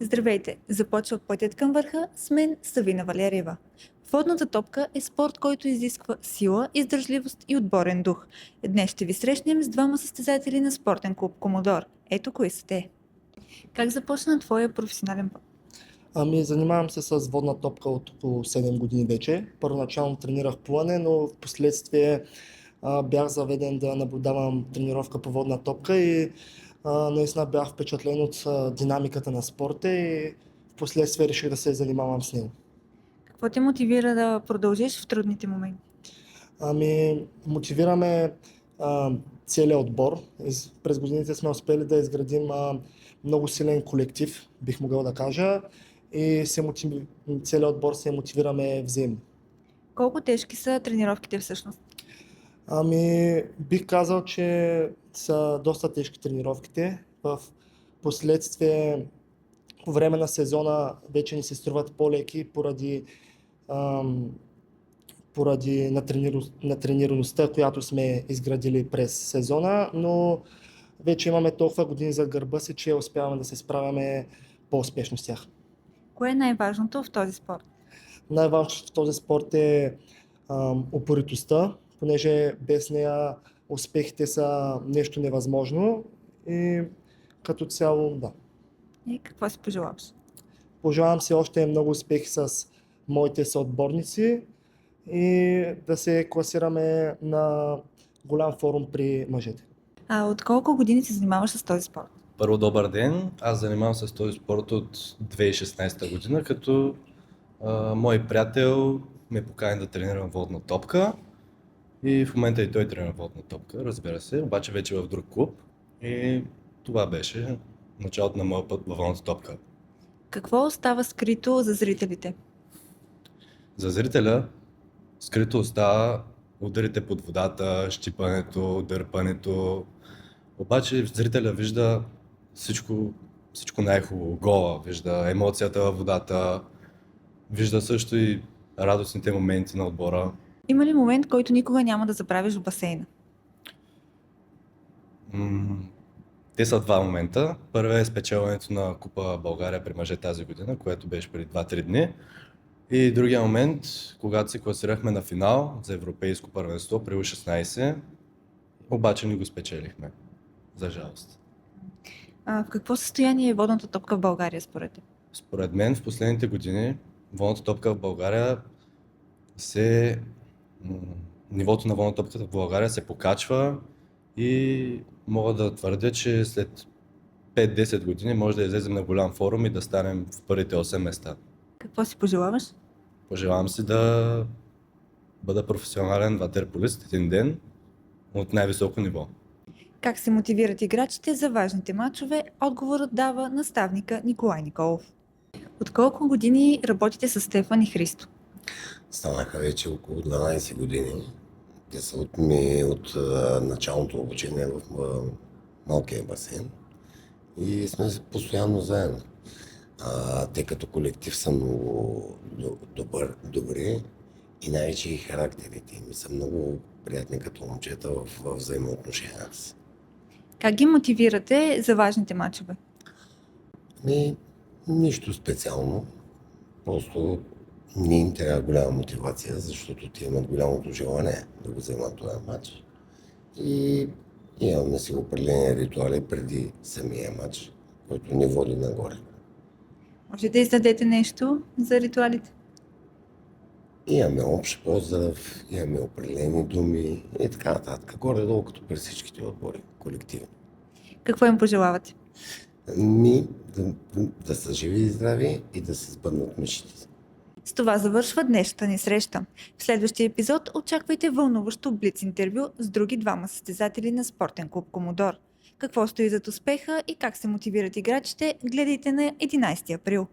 Здравейте! Започва пътят към върха с мен Савина Валериева. Водната топка е спорт, който изисква сила, издържливост и отборен дух. Днес ще ви срещнем с двама състезатели на спортен клуб Комодор. Ето кои са те. Как започна твоя професионален път? Занимавам се с водна топка от около 7 години вече. Първоначално тренирах плуване, но в последствие бях заведен да наблюдавам тренировка по водна топка и наистина бях впечатлен от динамиката на спорта и в последствие реших да се занимавам с него. Какво те мотивира да продължиш в трудните моменти? Мотивираме целият отбор. През годините сме успели да изградим много силен колектив, бих могъл да кажа, и целият отбор се мотивираме взаимно. Колко тежки са тренировките всъщност? Бих казал, че са доста тежки тренировките. В последствие, по време на сезона, вече ни се струват по-леки поради натренираността, която сме изградили през сезона, но вече имаме толкова години за гърба си, че успяваме да се справяме по-успешно с тях. Кое е най-важното в този спорт? Най-важното в този спорт е упоритостта, понеже без нея успехите са нещо невъзможно и като цяло, да. И какво си пожелаваш? Пожелавам си още много успехи с моите съотборници и да се класираме на голям форум при мъжете. От колко години се занимаваш с този спорт? Първо, добър ден! Аз занимавам се с този спорт от 2016 година, като мой приятел ме покани да тренирам водна топка и в момента и той тренира водна топка, разбира се, обаче вече в друг клуб и това беше началото на моя път във водната топка. Какво остава скрито за зрителите? За зрителя скрито остава ударите под водата, щипането, дърпането, обаче зрителя вижда всичко най-хубаво, гола, вижда емоцията във водата, вижда също и радостните моменти на отбора. Има ли момент, който никога няма да забравиш в басейна? Те са два момента. Първият е спечелването на Купа България при мъже тази година, което беше преди 2-3 дни. И другия момент, когато се класирахме на финал за европейско първенство при U16, обаче не го спечелихме, за жалост. В какво състояние е водната топка в България според теб? Според мен в последните години водната топка в България нивото на водната топка в България се покачва и мога да твърдя, че след 5-10 години може да излезем на голям форум и да станем в първите 8 места. Какво си пожелаваш? Пожелавам си да бъда професионален ватерполист един ден от най-високо ниво. Как се мотивират играчите за важните мачове? Отговорът дава наставника Николай Николов. От колко години работите с Стефан и Христо? Станаха вече около 12 години. Те са от началното обучение в малкия басейн и сме постоянно заедно. Те като колектив са много добри и най-вече и характерите им са много приятни като момчета в взаимоотношенията си. Как ги мотивирате за важните мачове? Нищо специално, просто не им трябва голяма мотивация, защото те имат голямото желание да го вземат този матч. И имаме си определени ритуали преди самия матч, който ни води нагоре. Може да издадете нещо за ритуалите? Имаме общ поздрав, имаме определени думи и така нататък. Горе-долу като при всичките отбори, колективно. Какво им пожелавате? Да са живи и здрави и да се сбъднат мечтите. С това завършва днешната ни среща. В следващия епизод очаквайте вълнуващо блиц интервю с други двама състезатели на спортен клуб Комодор. Какво стои зад успеха и как се мотивират играчите, гледайте на 11 април.